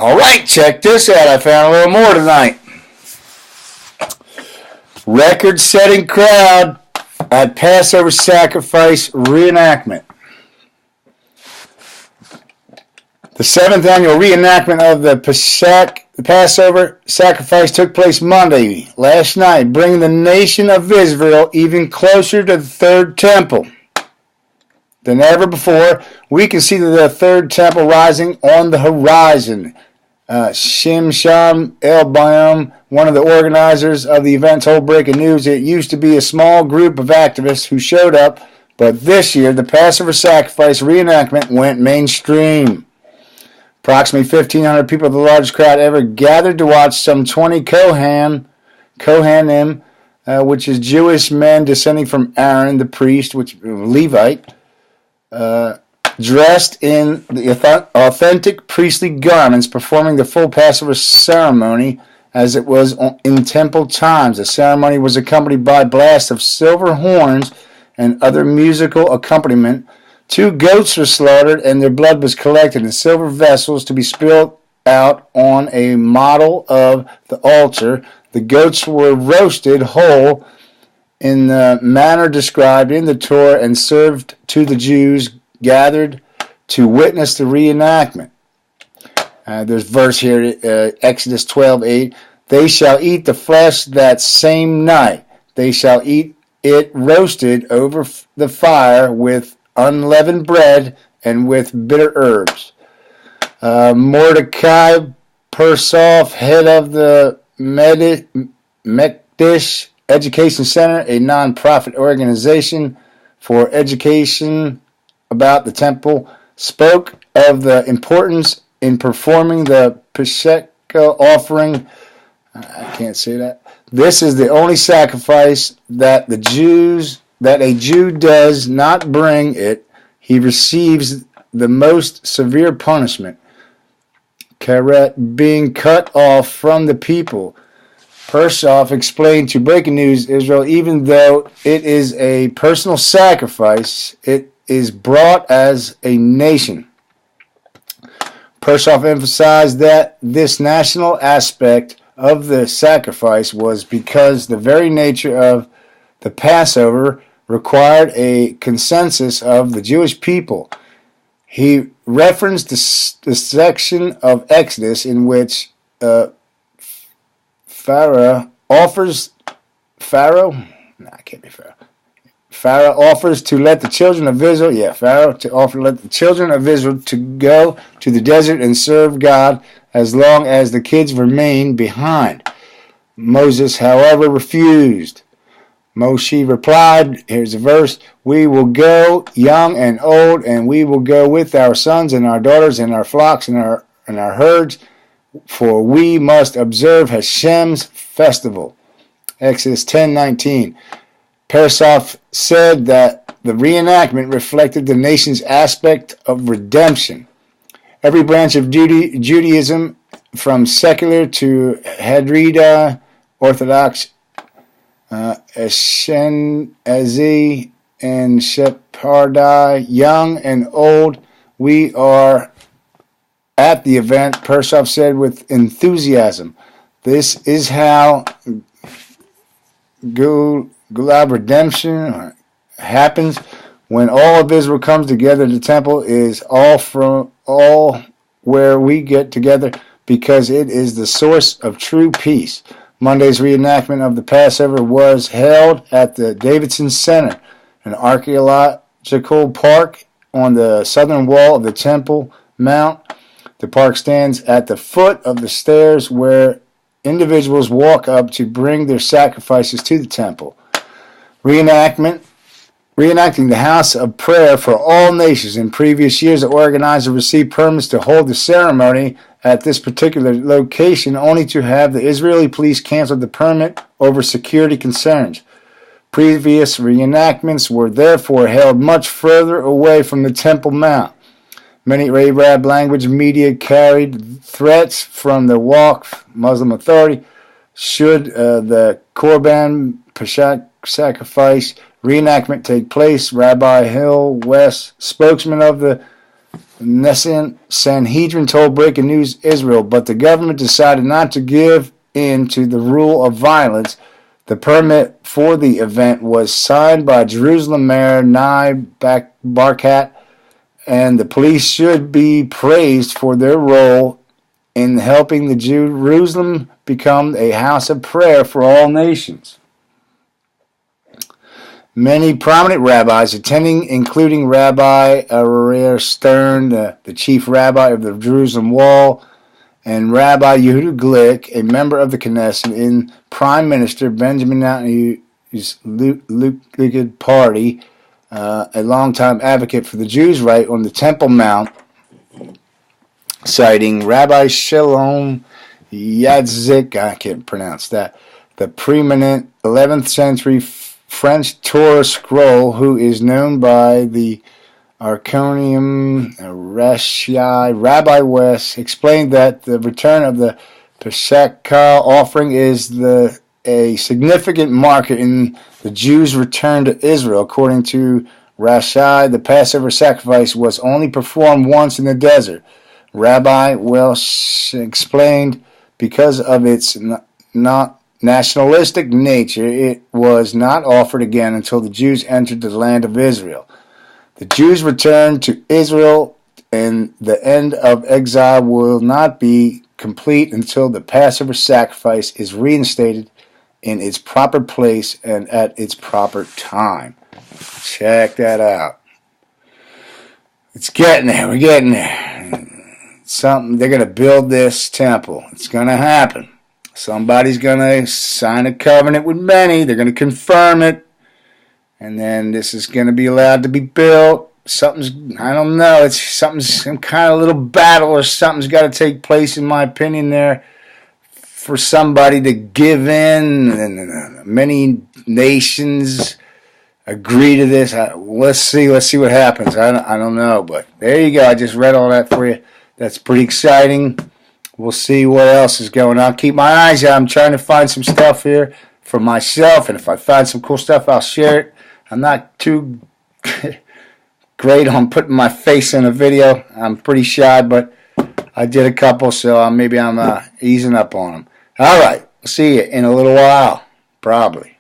All right, check this out. I found a little more tonight. Record-setting crowd at Passover sacrifice reenactment. The 7th annual reenactment of the Passover sacrifice took place Monday, last night, bringing the nation of Israel even closer to the third temple than ever before. We can see the third temple rising on the horizon. Shimshon El-Bayam, one of the organizers of the event, told Breaking News it used to be a small group of activists who showed up, but this year the Passover sacrifice reenactment went mainstream. Approximately 1,500 people, the largest crowd ever, gathered to watch some 20 Kohanim, which is Jewish men descending from Aaron, the priest, which Levite, dressed in the authentic priestly garments, performing the full Passover ceremony as it was in temple times. The ceremony was accompanied by blasts of silver horns and other musical accompaniment. 2 goats were slaughtered, and their blood was collected in silver vessels to be spilled out on a model of the altar. The goats were roasted whole in the manner described in the Torah and served to the Jews gathered to witness the reenactment. There's verse here, Exodus 12:8. They shall eat the flesh that same night. They shall eat it roasted over the fire with unleavened bread and with bitter herbs. Mordecai Persoff, head of the Mekdish Education Center, a non-profit organization for education about the temple, spoke of the importance in performing the Pesach offering. I can't say that. This is the only sacrifice that a Jew does not bring it. He receives the most severe punishment, karet, being cut off from the people. Persoff explained to Breaking News Israel, even though it is a personal sacrifice, it is brought as a nation. Persoff emphasized that this national aspect of the sacrifice was because the very nature of the Passover required a consensus of the Jewish people. He referenced the section of Exodus in which Pharaoh offers to let the children of Israel, let the children of Israel to go to the desert and serve God as long as the kids remain behind. Moses, however, refused. Moshe replied, here's a verse, we will go young and old, and we will go with our sons and our daughters and our flocks and our herds, for we must observe Hashem's festival. Exodus 10:19. Persoff said that the reenactment reflected the nation's aspect of redemption. Every branch of Judaism, from secular to Hadrida, Orthodox, Ashkenazi, and Sephardi, young and old, we are at the event, Persoff said with enthusiasm. This is how Gulab redemption happens when all of Israel comes together. The temple is all where we get together because it is the source of true peace. Monday's reenactment of the Passover was held at the Davidson Center, an archaeological park on the southern wall of the Temple Mount. The park stands at the foot of the stairs where individuals walk up to bring their sacrifices to the temple. Reenacting the house of prayer for all nations. In previous years, the organizer received permits to hold the ceremony at this particular location, only to have the Israeli police cancel the permit over security concerns. Previous reenactments were therefore held much further away from the Temple Mount. Many Arab language media carried threats from the Waqf Muslim Authority should the Korban Pesach sacrifice reenactment take place. Rabbi Hill West, spokesman of the Sanhedrin told Breaking News Israel, but the government decided not to give in to the rule of violence. The permit for the event was signed by Jerusalem Mayor Nai Barkat, and the police should be praised for their role in helping the Jerusalem become a house of prayer for all nations. Many prominent rabbis attending, including Rabbi Arer Stern, the chief rabbi of the Jerusalem Wall, and Rabbi Yehuda Glick, a member of the Knesset, and Prime Minister Benjamin Netanyahu's Likud party, a longtime advocate for the Jews' right on the Temple Mount, citing Rabbi Shalom Yadzik, I can't pronounce that, the preeminent 11th century French Torah scroll, who is known by the Arconium Rashai. Rabbi West explained that the return of the Pesach offering is a significant marker in the Jews' return to Israel. According to Rashai, the Passover sacrifice was only performed once in the desert. Rabbi Welsh explained because of its not nationalistic nature, it was not offered again until the Jews entered the land of Israel. The Jews' return to Israel and the end of exile will not be complete until the Passover sacrifice is reinstated in its proper place and at its proper time. Check that out. It's getting there. We're getting there. They're going to build this temple. It's going to happen. Somebody's going to sign a covenant with many. They're going to confirm it. And then this is going to be allowed to be built. I don't know. Some kind of little battle or something's got to take place, in my opinion, there for somebody to give in. And many nations agree to this. Let's see what happens. I don't know. But there you go. I just read all that for you. That's pretty exciting. We'll see what else is going on. Keep my eyes out. I'm trying to find some stuff here for myself, and if I find some cool stuff, I'll share it. I'm not too great on putting my face in a video. I'm pretty shy, but I did a couple, so maybe I'm easing up on them. All right. See you in a little while, probably.